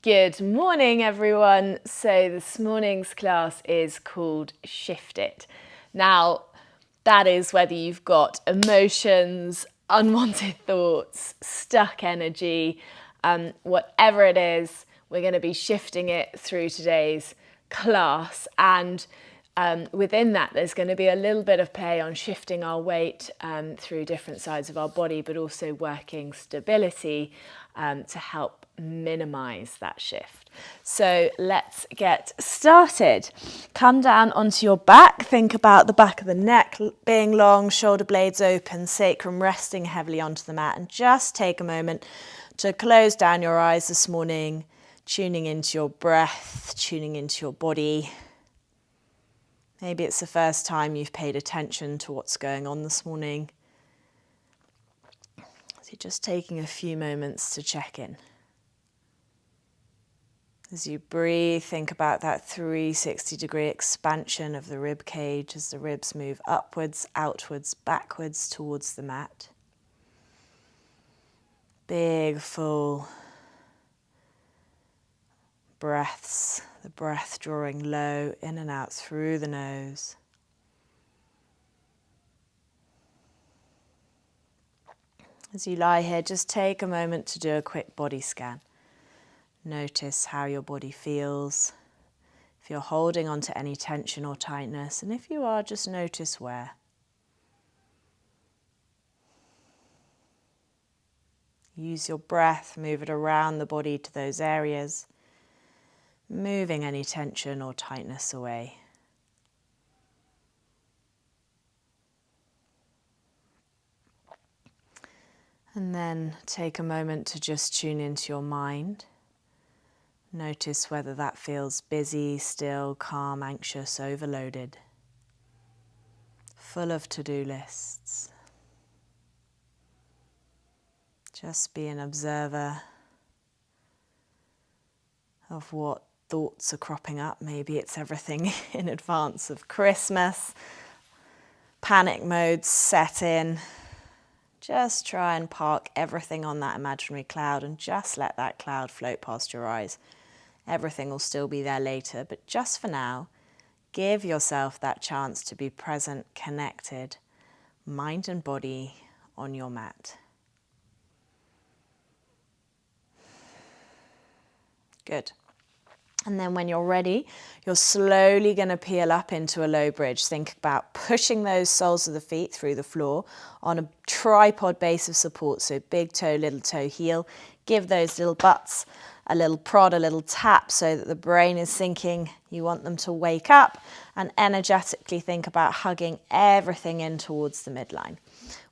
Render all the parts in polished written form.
Good morning, everyone. So this morning's class is called Shift It. Now, that is whether you've got emotions, unwanted thoughts, stuck energy, whatever it is, we're going to be shifting it through today's class. And within that, there's going to be a little bit of play on shifting our weight through different sides of our body, but also working stability to help minimize that shift. So let's get started. Come down onto your back. Think about the back of the neck being long, shoulder blades open, sacrum resting heavily onto the mat, and just take a moment to close down your eyes this morning, tuning into your breath, tuning into your body. Maybe it's the first time you've paid attention to what's going on this morning. So just taking a few moments to check in. As you breathe, think about that 360-degree expansion of the rib cage as the ribs move upwards, outwards, backwards towards the mat. Big, full breaths, the breath drawing low in and out through the nose. As you lie here, just take a moment to do a quick body scan. Notice how your body feels, if you're holding on to any tension or tightness, and if you are, just notice where. Use your breath, move it around the body to those areas, moving any tension or tightness away. And then take a moment to just tune into your mind. Notice whether that feels busy, still, calm, anxious, overloaded, full of to-do lists. Just be an observer of what thoughts are cropping up. Maybe it's everything in advance of Christmas. Panic modes set in. Just try and park everything on that imaginary cloud and just let that cloud float past your eyes. Everything will still be there later, but just for now, give yourself that chance to be present, connected, mind and body on your mat. Good. And then when you're ready, you're slowly going to peel up into a low bridge. Think about pushing those soles of the feet through the floor on a tripod base of support. So big toe, little toe, heel. Give those little butts a little prod, a little tap so that the brain is thinking you want them to wake up, and energetically think about hugging everything in towards the midline.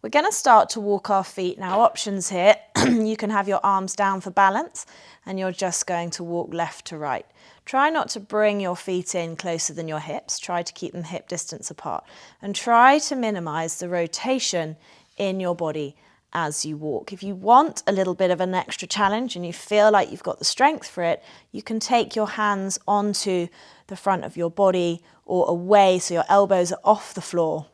We're going to start to walk our feet. Now, options here. You can have your arms down for balance, and you're just going to walk left to right. Try not to bring your feet in closer than your hips. Try to keep them hip distance apart, and try to minimize the rotation in your body as you walk. If you want a little bit of an extra challenge and you feel like you've got the strength for it, you can take your hands onto the front of your body or away so your elbows are off the floor,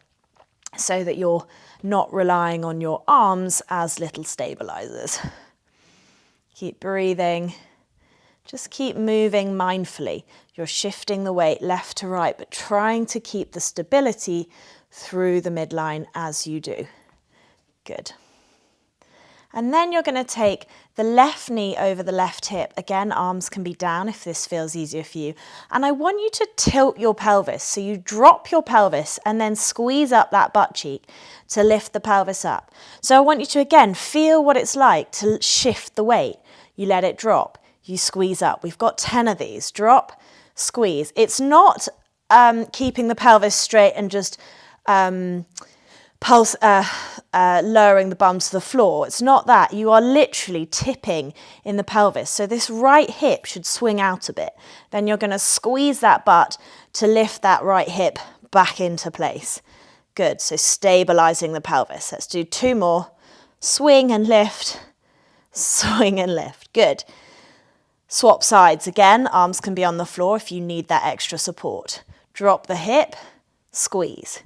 so that you're not relying on your arms as little stabilizers. Keep breathing. Just keep moving mindfully. You're shifting the weight left to right, but trying to keep the stability through the midline as you do. Good. And then you're going to take the left knee over the left hip. Again, arms can be down if this feels easier for you. And I want you to tilt your pelvis. So you drop your pelvis and then squeeze up that butt cheek to lift the pelvis up. So I want you to, again, feel what it's like to shift the weight. You let it drop. You squeeze up. We've got 10 of these. Drop, squeeze. It's not keeping the pelvis straight and just lowering the bum to the floor. It's not that. You are literally tipping in the pelvis. So this right hip should swing out a bit. Then you're going to squeeze that butt to lift that right hip back into place. Good. So stabilizing the pelvis. Let's do 2 more. Swing and lift. Swing and lift. Good. Swap sides again. Arms can be on the floor if you need that extra support. Drop the hip, squeeze.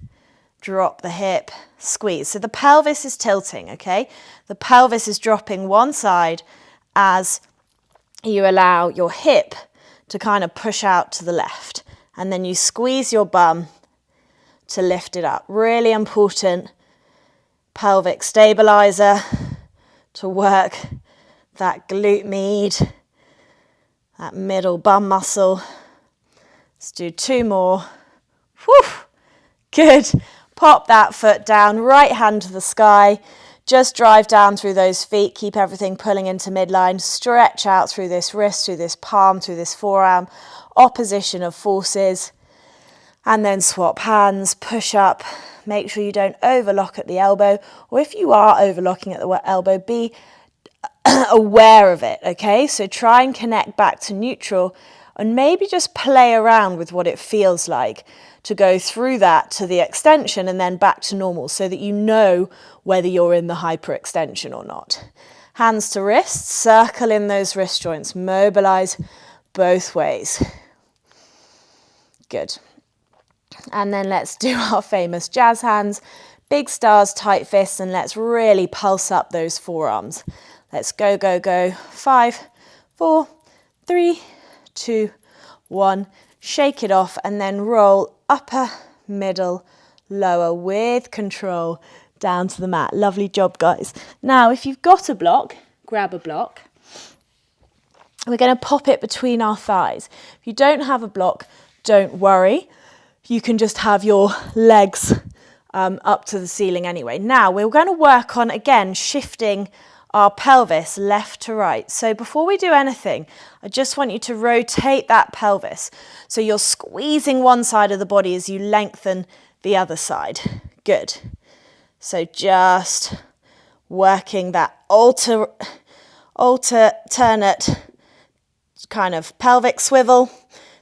Drop the hip, squeeze. So the pelvis is tilting, okay? The pelvis is dropping one side as you allow your hip to kind of push out to the left, and then you squeeze your bum to lift it up. Really important pelvic stabilizer to work that glute med, that middle bum muscle. Let's do 2 more. Whew. Good. Pop that foot down, right hand to the sky. Just drive down through those feet. Keep everything pulling into midline. Stretch out through this wrist, through this palm, through this forearm. Opposition of forces. And then swap hands, push up. Make sure you don't overlock at the elbow. Or if you are overlocking at the elbow, be aware of it, okay? So try and connect back to neutral and maybe just play around with what it feels like to go through that to the extension and then back to normal so that you know whether you're in the hyperextension or not. Hands to wrists, circle in those wrist joints, mobilize both ways. Good. And then let's do our famous jazz hands, big stars, tight fists, and let's really pulse up those forearms. Let's go, go, go. 5, 4, 3, 2, 1. Shake it off and then roll upper, middle, lower with control down to the mat. Lovely job, guys. Now, if you've got a block, grab a block. We're going to pop it between our thighs. If you don't have a block, don't worry. You can just have your legs up to the ceiling anyway. Now, we're going to work on, again, shifting our pelvis left to right. So before we do anything, I just want you to rotate that pelvis. So you're squeezing one side of the body as you lengthen the other side. Good. So just working that alternate kind of pelvic swivel.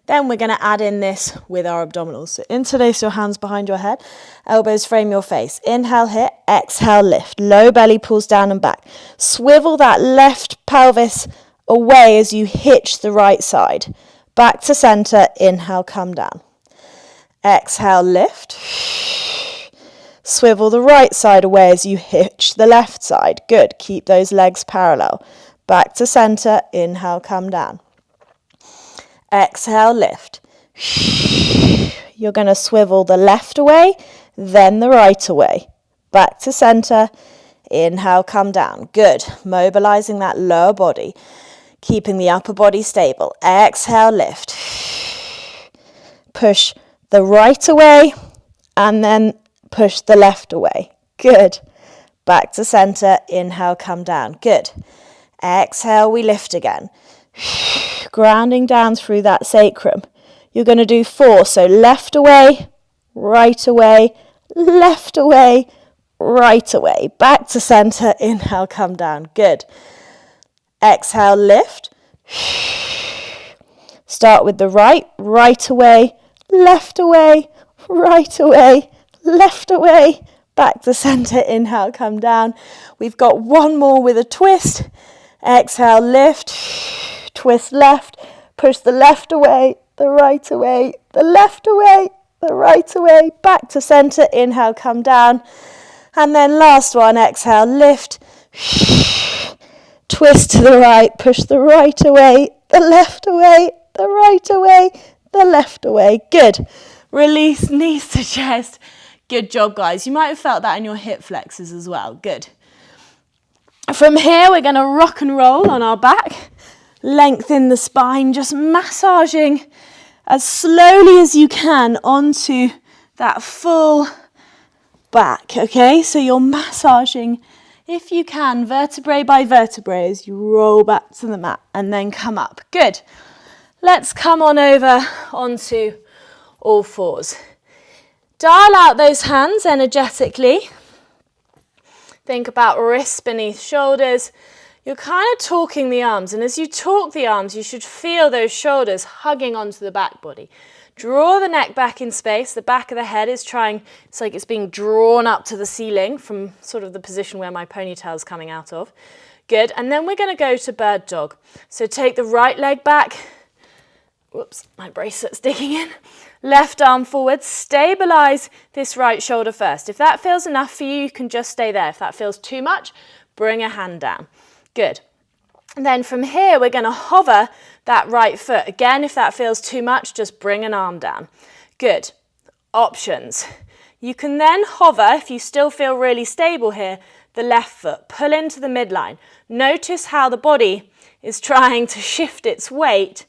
Then we're going to add in this with our abdominals. So interlace your hands behind your head, elbows frame your face. Inhale here, exhale lift. Low belly pulls down and back. Swivel that left pelvis away as you hitch the right side. Back to center, inhale, come down. Exhale, lift. Swivel the right side away as you hitch the left side. Good, keep those legs parallel. Back to center, inhale, come down. Exhale, lift. You're going to swivel the left away, then the right away. Back to center. Inhale, come down. Good. Mobilizing that lower body. Keeping the upper body stable. Exhale, lift. Push the right away and then push the left away. Good. Back to center. Inhale, come down. Good. Exhale, we lift again. Grounding down through that sacrum. You're going to do 4. So left away, right away, left away, right away. Back to center. Inhale, come down. Good. Exhale, lift. Start with the right, right away, left away, right away, left away. Back to center. Inhale, come down. We've got one more with a twist. Exhale, lift. Twist left, push the left away, the right away, the left away, the right away, back to center. Inhale, come down. And then last one, exhale, lift, twist to the right, push the right away, the left away, the right away, the left away. Good. Release knees to chest. Good job, guys. You might have felt that in your hip flexors as well. Good. From here, we're going to rock and roll on our back. Lengthen the spine, just massaging as slowly as you can onto that full back, okay? So you're massaging, if you can, vertebrae by vertebrae as you roll back to the mat and then come up. Good. Let's come on over onto all fours. Dial out those hands energetically. Think about wrists beneath shoulders. You're kind of talking the arms, and as you talk the arms, you should feel those shoulders hugging onto the back body. Draw the neck back in space. The back of the head is it's like it's being drawn up to the ceiling from sort of the position where my ponytail is coming out of. Good, and then we're going to go to bird dog. So take the right leg back. Whoops, my bracelet's digging in. Left arm forward, stabilize this right shoulder first. If that feels enough for you, you can just stay there. If that feels too much, bring a hand down. Good. And then from here, we're going to hover that right foot. Again, if that feels too much, just bring an arm down. Good. Options. You can then hover, if you still feel really stable here, the left foot. Pull into the midline. Notice how the body is trying to shift its weight,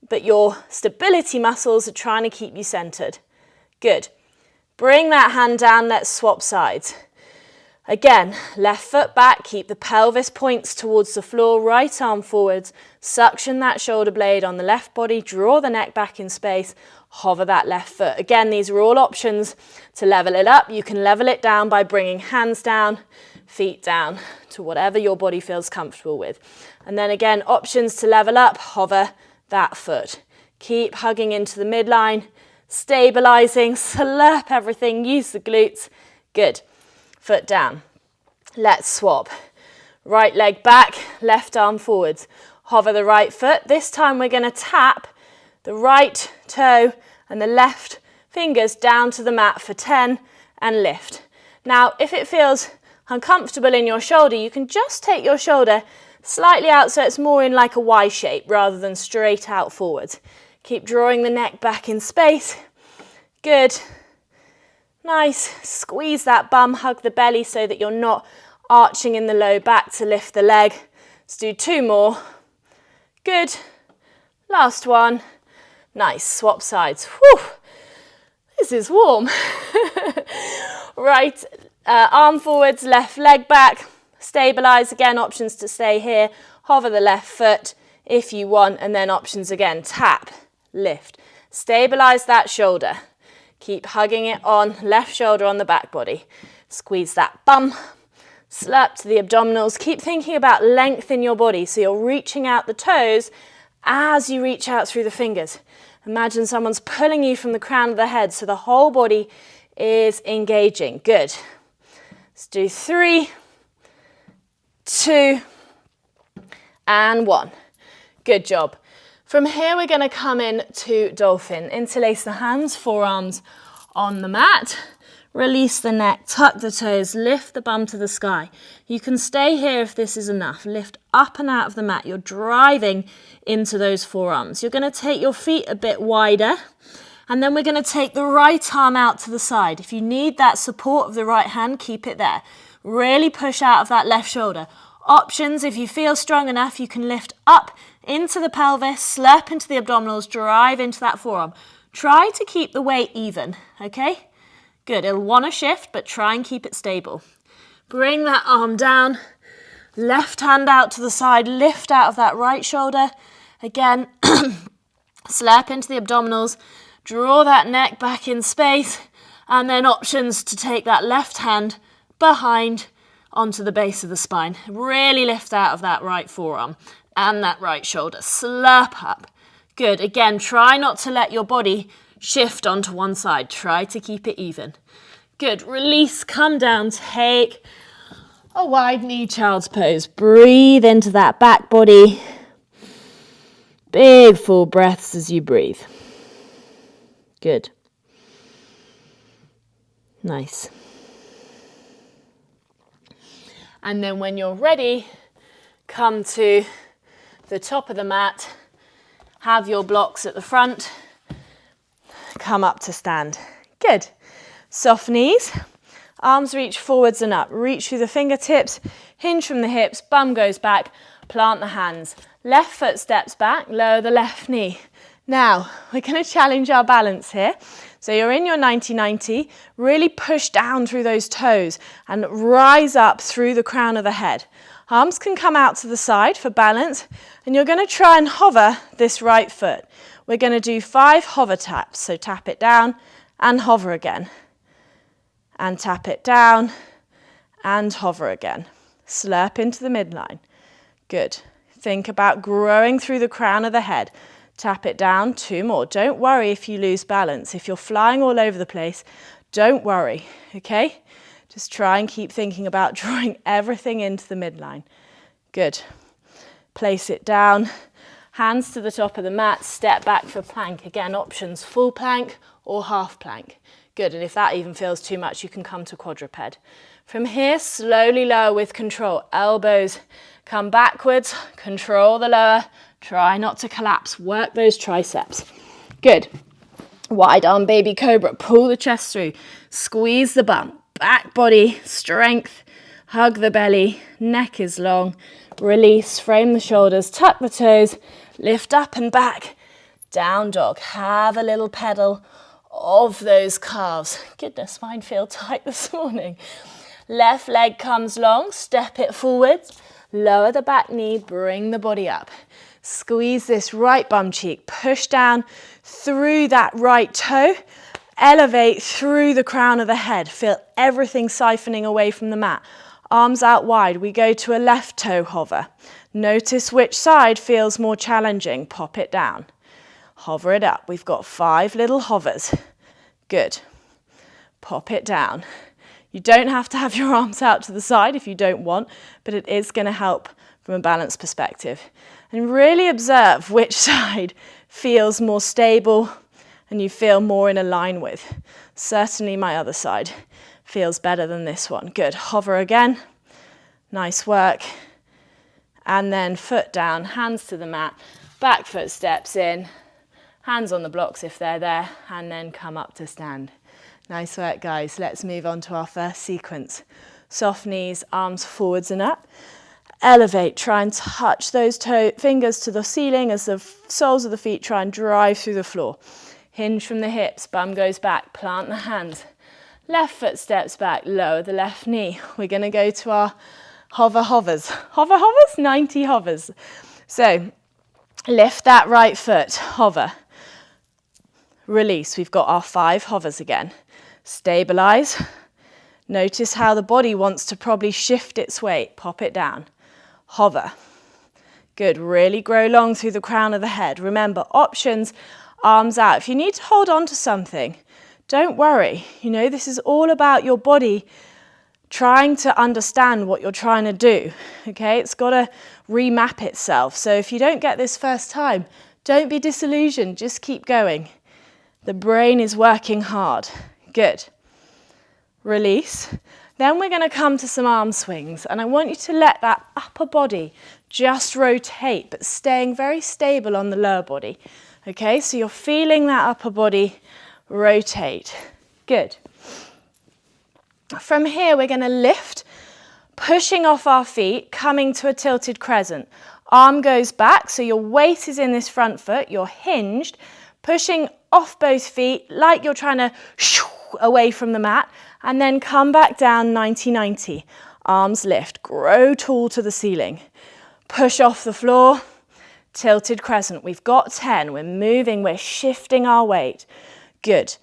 but your stability muscles are trying to keep you centered. Good. Bring that hand down. Let's swap sides. Again, left foot back, keep the pelvis points towards the floor, right arm forwards, suction that shoulder blade on the left body, draw the neck back in space, hover that left foot. Again, these are all options to level it up. You can level it down by bringing hands down, feet down to whatever your body feels comfortable with. And then again, options to level up, hover that foot. Keep hugging into the midline, stabilizing, slurp everything, use the glutes. Good. Foot down. Let's swap. Right leg back, left arm forwards. Hover the right foot. This time we're going to tap the right toe and the left fingers down to the mat for 10 and lift. Now, if it feels uncomfortable in your shoulder, you can just take your shoulder slightly out so it's more in like a Y shape rather than straight out forwards. Keep drawing the neck back in space. Good. Nice. Squeeze that bum, hug the belly so that you're not arching in the low back to lift the leg. Let's do 2 more. Good. Last one. Nice. Swap sides. Whew. This is warm. Right arm forwards, left leg back. Stabilize. Again, options to stay here. Hover the left foot if you want, and then options again. Tap, lift. Stabilize that shoulder. Keep hugging it on, left shoulder on the back body. Squeeze that bum, slurp to the abdominals. Keep thinking about length in your body, so you're reaching out the toes as you reach out through the fingers. Imagine someone's pulling you from the crown of the head, so the whole body is engaging. Good. Let's do 3, 2, and 1. Good job. From here, we're going to come in to dolphin. Interlace the hands, forearms on the mat. Release the neck, tuck the toes, lift the bum to the sky. You can stay here if this is enough. Lift up and out of the mat. You're driving into those forearms. You're going to take your feet a bit wider, and then we're going to take the right arm out to the side. If you need that support of the right hand, keep it there. Really push out of that left shoulder. Options, if you feel strong enough, you can lift up into the pelvis, slurp into the abdominals, drive into that forearm. Try to keep the weight even, okay? Good, it'll want to shift, but try and keep it stable. Bring that arm down, left hand out to the side, lift out of that right shoulder. Again, slurp into the abdominals, draw that neck back in space, and then options to take that left hand behind onto the base of the spine. Really lift out of that right forearm and that right shoulder. Slurp up. Good. Again, try not to let your body shift onto one side. Try to keep it even. Good. Release, come down, take a wide knee child's pose. Breathe into that back body. Big full breaths as you breathe. Good. Nice. And then when you're ready, come to the top of the mat, have your blocks at the front, come up to stand. Good. Soft knees, arms reach forwards and up, reach through the fingertips, hinge from the hips, bum goes back, plant the hands. Left foot steps back, lower the left knee. Now, we're going to challenge our balance here. So you're in your 90-90, really push down through those toes and rise up through the crown of the head. Arms can come out to the side for balance, and you're going to try and hover this right foot. We're going to do 5 hover taps, so tap it down and hover again. And tap it down and hover again. Slurp into the midline. Good. Think about growing through the crown of the head. Tap it down, 2 more. Don't worry if you lose balance. If you're flying all over the place, don't worry, okay? Just try and keep thinking about drawing everything into the midline. Good. Place it down. Hands to the top of the mat, step back for plank. Again, options, full plank or half plank. Good, and if that even feels too much, you can come to quadruped. From here, slowly lower with control. Elbows Come backwards, control the lower, try not to collapse, work those triceps. Good. Wide arm baby cobra, pull the chest through, squeeze the bum, back body, strength, hug the belly, neck is long, release, frame the shoulders, tuck the toes, lift up and back, down dog. Have a little pedal of those calves. Goodness, mine feel tight this morning. Left leg comes long, step it forwards, lower the back knee, bring the body up. Squeeze this right bum cheek, push down through that right toe, elevate through the crown of the head. Feel everything siphoning away from the mat. Arms out wide, we go to a left toe hover. Notice which side feels more challenging, pop it down. Hover it up, we've got 5 little hovers. Good. Pop it down. You don't have to have your arms out to the side if you don't want, but it is going to help from a balance perspective. And really observe which side feels more stable and you feel more in a line with. Certainly my other side feels better than this one. Good. Hover again. Nice work. And then foot down, hands to the mat, back foot steps in, hands on the blocks if they're there, and then come up to stand. Nice work, guys. Let's move on to our first sequence. Soft knees, arms forwards and up. Elevate, try and touch those fingers to the ceiling as the soles of the feet try and drive through the floor. Hinge from the hips, bum goes back, plant the hands. Left foot steps back, lower the left knee. We're going to go to our hovers. Hover hovers? 90 hovers. So lift that right foot, hover. Release, we've got our 5 hovers again. Stabilize. Notice how the body wants to probably shift its weight, pop it down. Hover. Good, really grow long through the crown of the head. Remember, options, arms out. If you need to hold on to something, don't worry. You know, this is all about your body trying to understand what you're trying to do, okay? It's got to remap itself. So if you don't get this first time, don't be disillusioned, just keep going. The brain is working hard. Good. Release. Then we're going to come to some arm swings, and I want you to let that upper body just rotate, but staying very stable on the lower body. Okay, so you're feeling that upper body rotate. Good. From here, we're going to lift, pushing off our feet, coming to a tilted crescent. Arm goes back, so your weight is in this front foot, you're hinged, pushing off both feet like you're trying to away from the mat, and then come back down 90-90. Arms lift, grow tall to the ceiling. Push off the floor, tilted crescent. We've got 10, we're moving, we're shifting our weight. Good.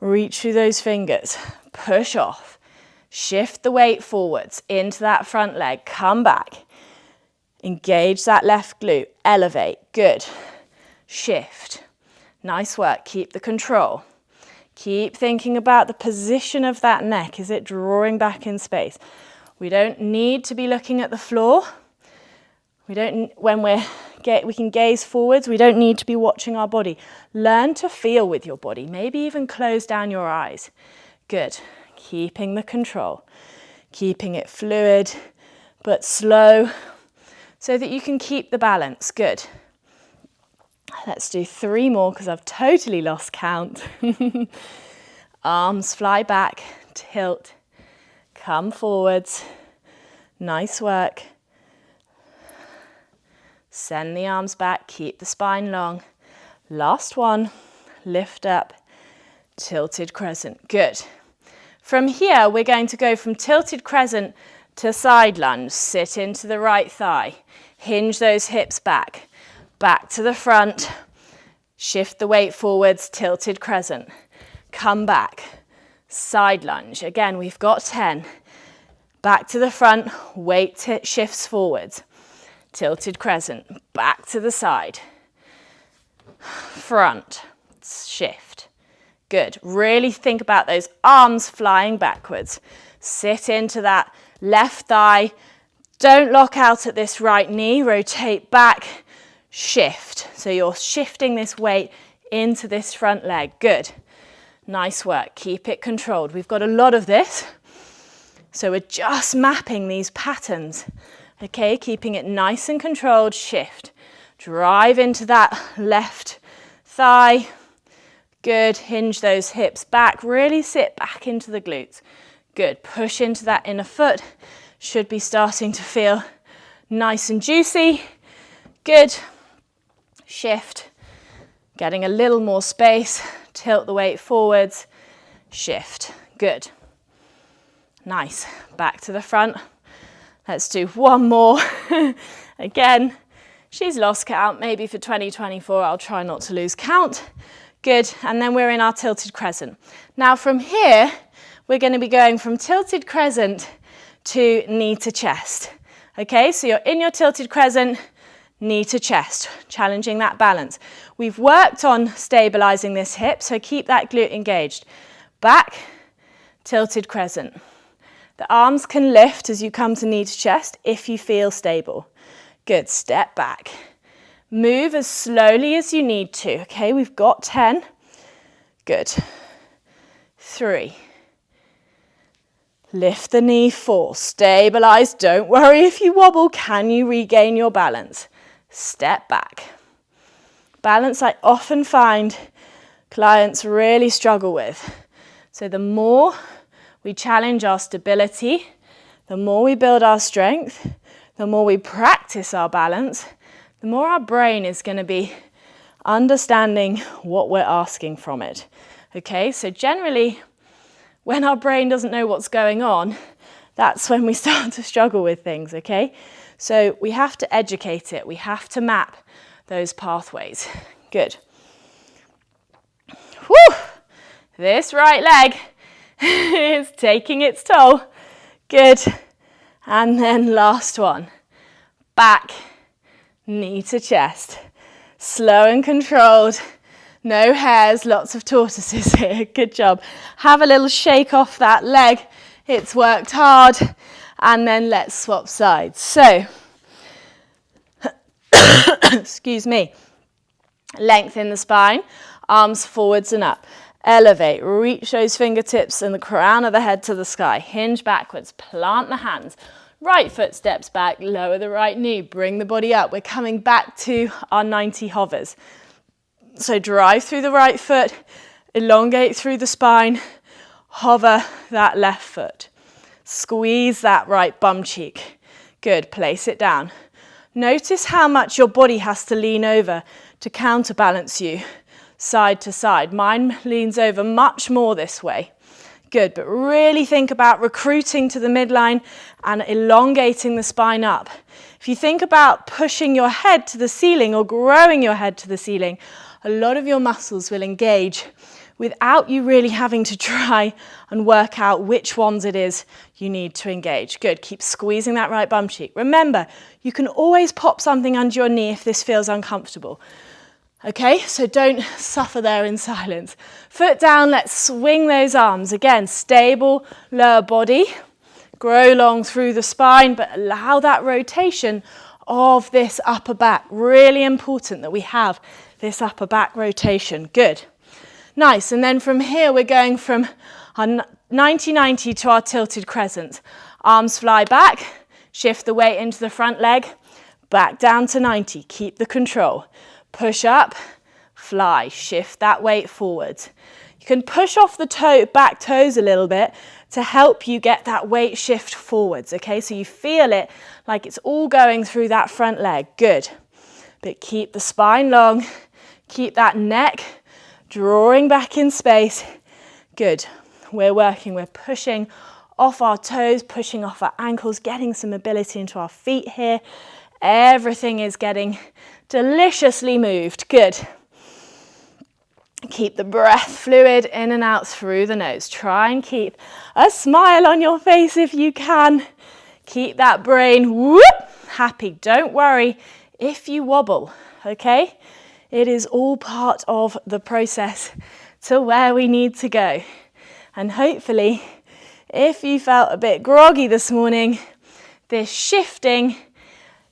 Reach through those fingers, push off. Shift the weight forwards into that front leg, come back. Engage that left glute, elevate, good. Shift. Nice work, keep the control. Keep thinking about the position of that neck. Is it drawing back in space? We don't need to be looking at the floor. We can gaze forwards. We don't need to be watching our body. Learn to feel with your body. Maybe even close down your eyes. Good. Keeping the control. Keeping it fluid, but slow, so that you can keep the balance. Good. Let's do 3 more because I've totally lost count. Arms fly back, tilt, come forwards. Nice work. Send the arms back, keep the spine long. Last one, lift up, tilted crescent. Good. From here, we're going to go from tilted crescent to side lunge. Sit into the right thigh. Hinge those hips back. Back to the front, shift the weight forwards, tilted crescent. Come back, side lunge. Again, we've got 10. Back to the front, weight shifts forwards. Tilted crescent, back to the side. Front, shift. Good. Really think about those arms flying backwards. Sit into that left thigh. Don't lock out at this right knee. Rotate back. Shift. So you're shifting this weight into this front leg. Good. Nice work. Keep it controlled. We've got a lot of this. So we're just mapping these patterns Okay, keeping it nice and controlled, shift. Drive into that left thigh. Good, hinge those hips back, really sit back into the glutes. Good, push into that inner foot. Should be starting to feel nice and juicy. Good, shift. Getting a little more space, tilt the weight forwards, shift. Good. Nice, back to the front. Let's do one more. Again, she's lost count, maybe for 2024, I'll try not to lose count. Good, and then we're in our tilted crescent. Now from here, we're going to be going from tilted crescent to knee to chest. Okay, so you're in your tilted crescent, knee to chest, challenging that balance. We've worked on stabilizing this hip, so keep that glute engaged. Back, tilted crescent. The arms can lift as you come to knee to chest if you feel stable. Good, step back. Move as slowly as you need to, okay? We've got 10. Good. 3. Lift the knee, 4. Stabilize, don't worry if you wobble. Can you regain your balance? Step back. Balance I often find clients really struggle with. So the more we challenge our stability, the more we build our strength, the more we practice our balance, the more our brain is going to be understanding what we're asking from it. Okay, so generally, when our brain doesn't know what's going on, that's when we start to struggle with things, okay? So we have to educate it. We have to map those pathways. Good. Whew! This right leg is taking its toll. Good. And then last one. Back, knee to chest. Slow and controlled. No hairs, lots of tortoises here. Good job. Have a little shake off that leg. It's worked hard. And then let's swap sides. So, excuse me. Lengthen the spine, arms forwards and up. Elevate, reach those fingertips and the crown of the head to the sky. Hinge backwards, plant the hands. Right foot steps back, lower the right knee, bring the body up. We're coming back to our 90 hovers. So drive through the right foot, elongate through the spine, hover that left foot. Squeeze that right bum cheek. Good, place it down. Notice how much your body has to lean over to counterbalance you side to side. Mine leans over much more this way. Good, but really think about recruiting to the midline and elongating the spine up. If you think about pushing your head to the ceiling or growing your head to the ceiling, a lot of your muscles will engage without you really having to try and work out which ones it is you need to engage. Good, keep squeezing that right bum cheek. Remember, you can always pop something under your knee if this feels uncomfortable. Okay, so don't suffer there in silence. Foot down, let's swing those arms. Again, stable lower body. Grow long through the spine, but allow that rotation of this upper back. Really important that we have this upper back rotation. Good. Nice, and then from here we're going from our 90-90 to our tilted crescent. Arms fly back, shift the weight into the front leg, back down to 90. Keep the control. Push up, fly, shift that weight forwards. You can push off the back toes a little bit to help you get that weight shift forwards, okay? So you feel it like it's all going through that front leg. Good. But keep the spine long, keep that neck drawing back in space. Good. We're pushing off our toes, pushing off our ankles, getting some mobility into our feet here. Everything is getting deliciously moved. Good. Keep the breath fluid in and out through the nose. Try and keep a smile on your face if you can. Keep that brain happy. Don't worry if you wobble, okay? It is all part of the process to where we need to go. And hopefully, if you felt a bit groggy this morning, this shifting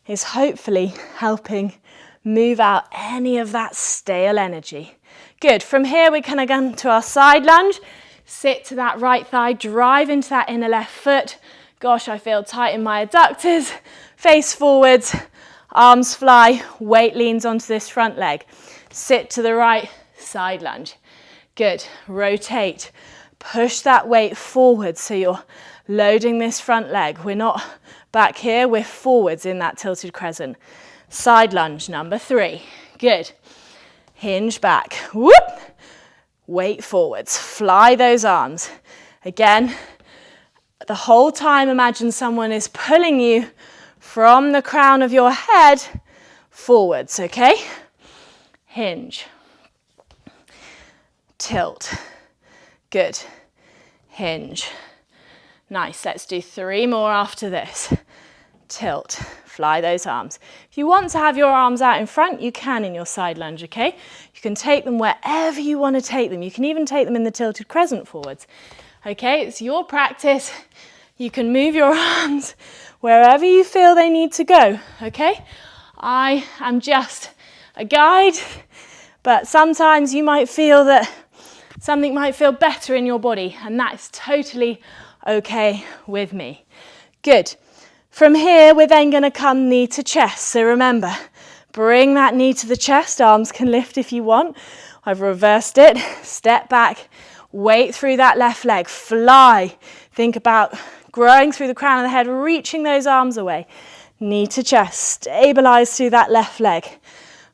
is hopefully helping move out any of that stale energy. Good. From here, we're going to go to our side lunge. Sit to that right thigh, drive into that inner left foot. Gosh, I feel tight in my adductors. face forwards, arms fly, weight leans onto this front leg. Sit to the right, side lunge. Good. Rotate. Push that weight forward so you're loading this front leg. We're not back here, we're forwards in that tilted crescent. Side lunge, number 3. Good. Hinge back. Whoop. Weight forwards. Fly those arms. Again, the whole time imagine someone is pulling you from the crown of your head forwards, okay? Hinge. Tilt. Good. Hinge. Nice. Let's do 3 more after this. Tilt. Fly those arms. If you want to have your arms out in front, you can in your side lunge, okay? You can take them wherever you want to take them. You can even take them in the tilted crescent forwards. Okay, it's your practice. You can move your arms wherever you feel they need to go, okay? I am just a guide, but sometimes you might feel that something might feel better in your body, and that is totally okay with me. Good. From here, we're then going to come knee to chest. So remember, bring that knee to the chest. Arms can lift if you want. I've reversed it. Step back. Weight through that left leg. Fly. Think about growing through the crown of the head, reaching those arms away. Knee to chest. Stabilize through that left leg.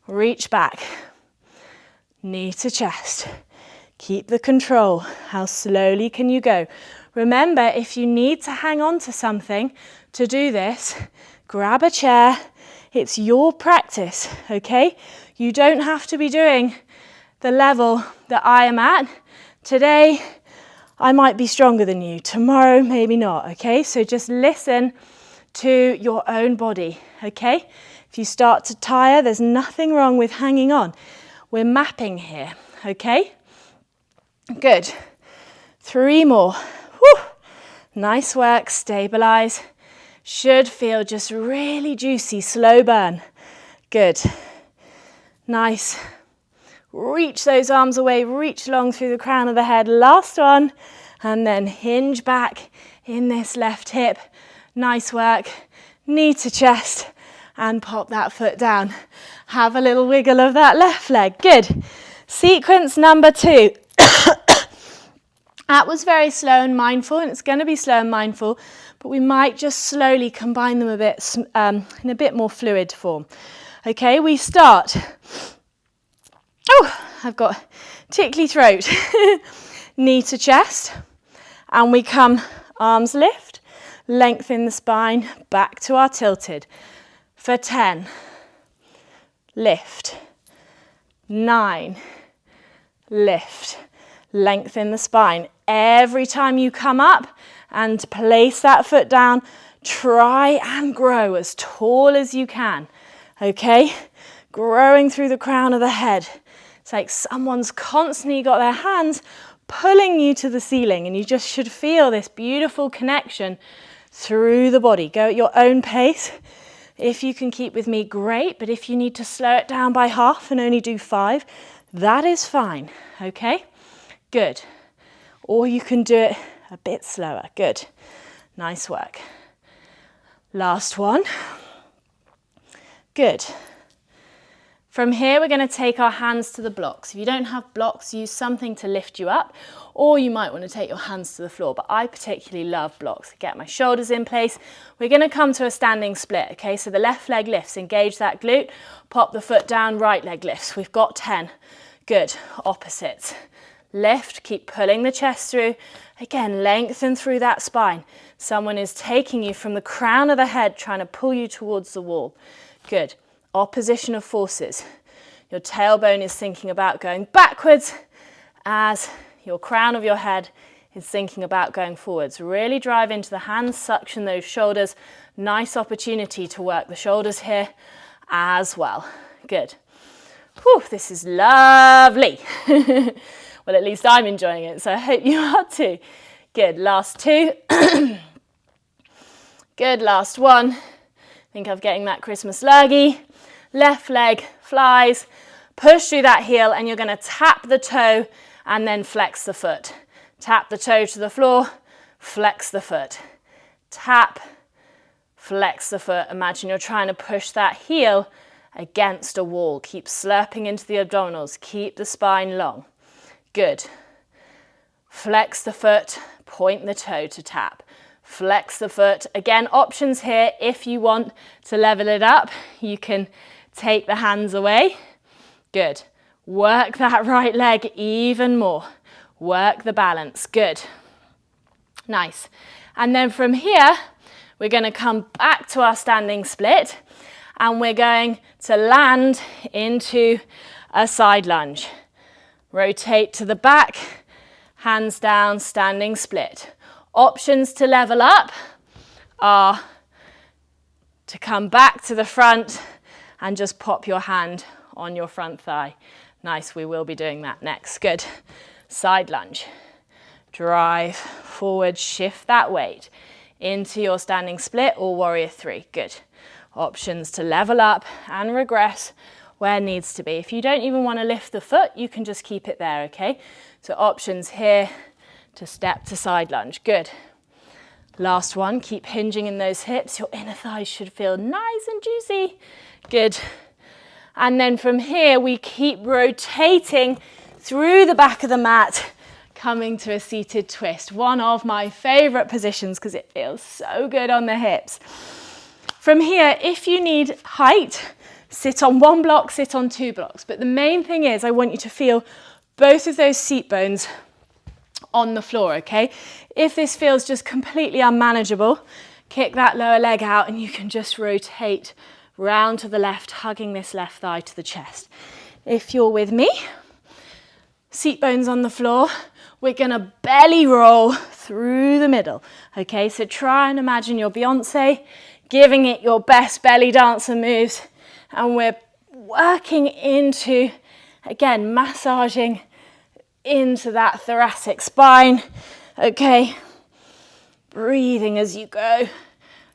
Reach back. Knee to chest. Keep the control. How slowly can you go? Remember, if you need to hang on to something to do this, grab a chair. It's your practice, okay? You don't have to be doing the level that I am at. Today, I might be stronger than you. Tomorrow, maybe not, okay? So just listen to your own body, okay? If you start to tire, there's nothing wrong with hanging on. We're mapping here, okay? Good. 3 more. Whew. Nice work. Stabilize. Should feel just really juicy. Slow burn. Good. Nice. Reach those arms away. Reach long through the crown of the head. Last one. And then hinge back in this left hip. Nice work. Knee to chest. And pop that foot down. Have a little wiggle of that left leg. Good. Sequence number 2. That was very slow and mindful, and it's going to be slow and mindful, but we might just slowly combine them a bit in a bit more fluid form. Okay, we start. Oh, I've got tickly throat. Knee to chest, and we come arms lift, lengthen the spine, back to our tilted. For 10, lift, 9, lift, lengthen the spine. Every time you come up and place that foot down, try and grow as tall as you can, okay? Growing through the crown of the head. It's like someone's constantly got their hands pulling you to the ceiling, and you just should feel this beautiful connection through the body. Go at your own pace. If you can keep with me, great, but if you need to slow it down by half and only do 5, that is fine, okay? Good. Or you can do it a bit slower. Good. Nice work. Last one. Good. From here, we're going to take our hands to the blocks. If you don't have blocks, use something to lift you up, or you might want to take your hands to the floor, but I particularly love blocks. Get my shoulders in place. We're going to come to a standing split, okay? So the left leg lifts, engage that glute, pop the foot down, right leg lifts. We've got 10. Good. Opposites. Lift, keep pulling the chest through. Again, lengthen through that spine. Someone is taking you from the crown of the head, trying to pull you towards the wall. Good. Opposition of forces. Your tailbone is thinking about going backwards as your crown of your head is thinking about going forwards. Really drive into the hands, suction those shoulders. Nice opportunity to work the shoulders here as well. Good. Whew, this is lovely. Well, at least I'm enjoying it, so I hope you are too. Good, last 2. Good, last 1. Think of getting that Christmas lurgy. Left leg flies. Push through that heel, and you're going to tap the toe and then flex the foot. Tap the toe to the floor, flex the foot. Tap, Flex the foot. Imagine you're trying to push that heel against a wall. Keep slurping into the abdominals. Keep the spine long. Good. Flex the foot, point the toe to tap. Flex the foot. Again, options here. If you want to level it up, you can take the hands away. Good. Work that right leg even more. Work the balance. Good. Nice. And then from here, we're going to come back to our standing split and we're going to land into a side lunge. Rotate to the back, hands down, standing split. Options to level up are to come back to the front and just pop your hand on your front thigh. Nice, we will be doing that next. Good. Side lunge. Drive forward, shift that weight into your standing split or warrior three. Good. Options to level up and regress where it needs to be. If you don't even want to lift the foot, you can just keep it there, okay? So options here to step to side lunge. Good. Last one, keep hinging in those hips. Your inner thighs should feel nice and juicy. Good. And then from here, we keep rotating through the back of the mat, coming to a seated twist. One of my favorite positions because it feels so good on the hips. From here, if you need height, sit on one block, sit on two blocks. But the main thing is I want you to feel both of those seat bones on the floor, okay? If this feels just completely unmanageable, kick that lower leg out and you can just rotate round to the left, hugging this left thigh to the chest. If you're with me, seat bones on the floor, we're gonna belly roll through the middle, okay? So try and imagine you're Beyonce, giving it your best belly dancer moves, and we're working into, again, massaging into that thoracic spine, okay? Breathing as you go,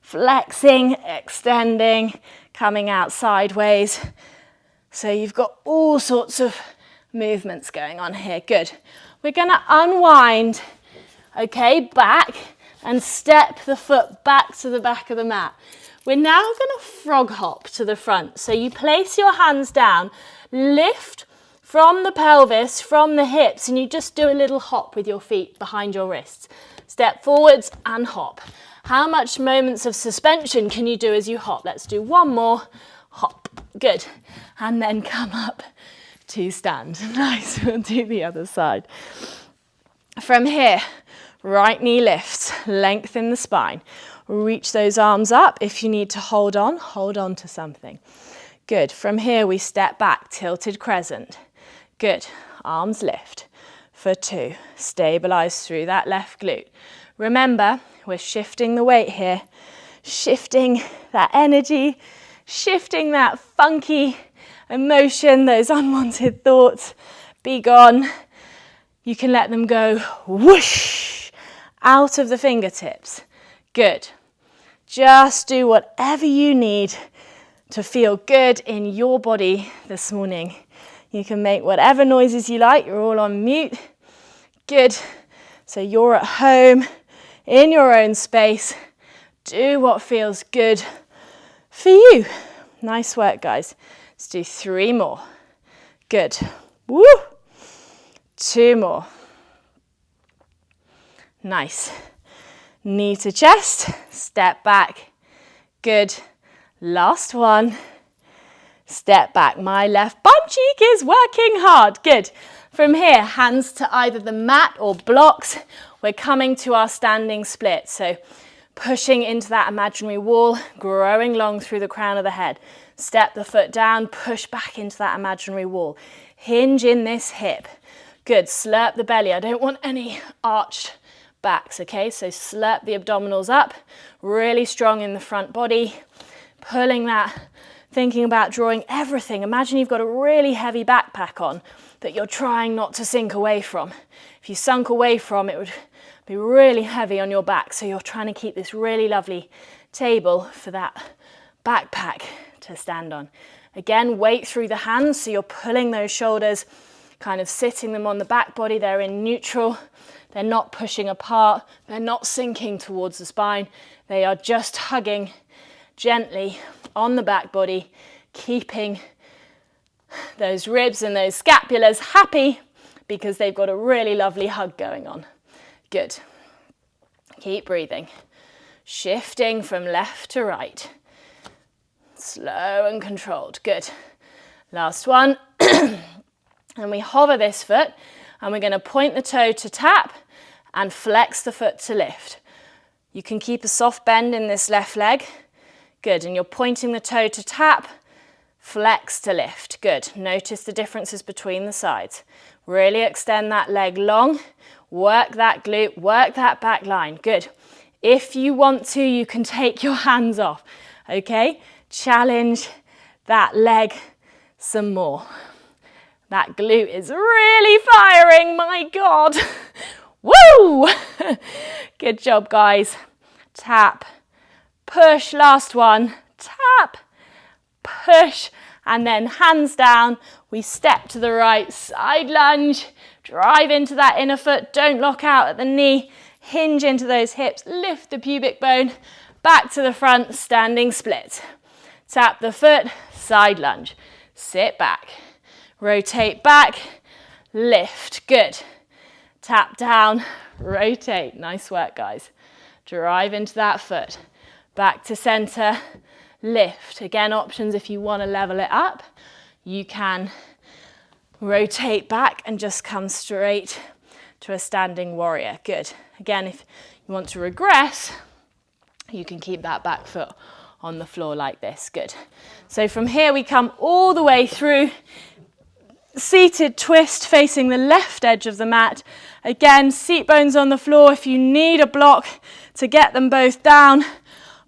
flexing, extending, coming out sideways. So you've got all sorts of movements going on here. Good. We're going to unwind, okay, back and step the foot back to the back of the mat. We're now going to frog hop to the front. So you place your hands down, lift from the pelvis, from the hips, and you just do a little hop with your feet behind your wrists. Step forwards and hop. How much moments of suspension can you do as you hop? Let's do one more. Hop. Good. And then come up to stand. Nice. We'll do the other side. From here, right knee lifts, lengthen the spine. Reach those arms up. If you need to hold on to something. Good. From here, we step back, tilted crescent. Good. Arms lift for two. Stabilize through that left glute. Remember, we're shifting the weight here, shifting that energy, shifting that funky emotion, those unwanted thoughts. Be gone. You can let them go whoosh out of the fingertips. Good. Just do whatever you need to feel good in your body this morning. You can make whatever noises you like. You're all on mute. Good. So you're at home in your own space. Do what feels good for you. Nice work, guys. Let's do 3 more. Good. Woo! 2 more. Nice. Knee to chest. Step back. Good. Last one. Step back. My left bum cheek is working hard. Good. From here, hands to either the mat or blocks. We're coming to our standing split. So pushing into that imaginary wall, growing long through the crown of the head. Step the foot down, push back into that imaginary wall. Hinge in this hip. Good. Slurp the belly. I don't want any arched backs, okay? So slurp the abdominals up. Really strong in the front body. Pulling that, thinking about drawing everything. Imagine you've got a really heavy backpack on that you're trying not to sink away from. If you sunk away from, it would be really heavy on your back. So you're trying to keep this really lovely table for that backpack to stand on. Again, weight through the hands. So you're pulling those shoulders, kind of sitting them on the back body. They're in neutral. They're not pushing apart. They're not sinking towards the spine. They are just hugging gently on the back body, keeping those ribs and those scapulas happy because they've got a really lovely hug going on. Good. Keep breathing. Shifting from left to right. Slow and controlled. Good. Last one. And we hover this foot and we're going to point the toe to tap and flex the foot to lift. You can keep a soft bend in this left leg. Good. And you're pointing the toe to tap, flex to lift. Good. Notice the differences between the sides. Really extend that leg long. Work that glute, work that back line. Good. If you want to, you can take your hands off. Okay? Challenge that leg some more. That glute is really firing, my God. Woo! Good job, guys. Tap, push, last one. Tap, push, and then hands down. We step to the right, side lunge, drive into that inner foot. Don't lock out at the knee. Hinge into those hips, lift the pubic bone, back to the front, standing split. Tap the foot, side lunge. Sit back. Rotate back, lift, good. Tap down, rotate. Nice work, guys. Drive into that foot. Back to center, lift. Again, options if you want to level it up. You can rotate back and just come straight to a standing warrior. Good. Again, if you want to regress, you can keep that back foot on the floor like this. Good. So from here we come all the way through. Seated twist facing the left edge of the mat. Again, seat bones on the floor. If you need a block to get them both down,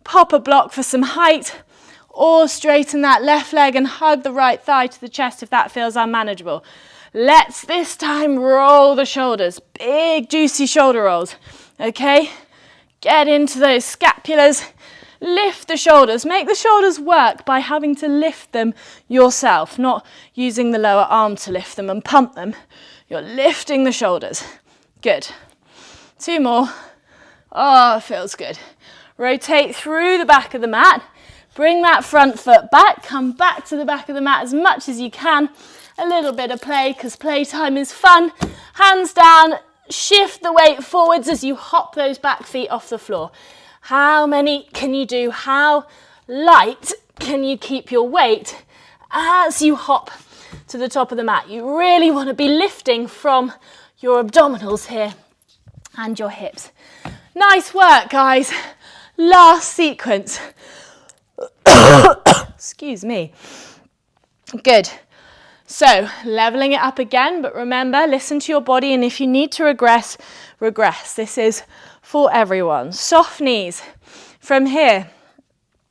pop a block for some height, or straighten that left leg and hug the right thigh to the chest if that feels unmanageable. Let's this time roll the shoulders. Big, juicy shoulder rolls. Okay? Get into those scapulas. Lift the shoulders. Make the shoulders work by having to lift them yourself, not using the lower arm to lift them and pump them. You're lifting the shoulders. Good. 2 more. Oh, it feels good. Rotate through the back of the mat. Bring that front foot back. Come back to the back of the mat as much as you can. A little bit of play because playtime is fun. Hands down. Shift the weight forwards as you hop those back feet off the floor. How many can you do? How light can you keep your weight as you hop to the top of the mat? You really want to be lifting from your abdominals here and your hips. Nice work, guys. Last sequence. Excuse me. Good. So, leveling it up again, but remember, listen to your body, and if you need to regress, regress. This is for everyone. Soft knees. From here,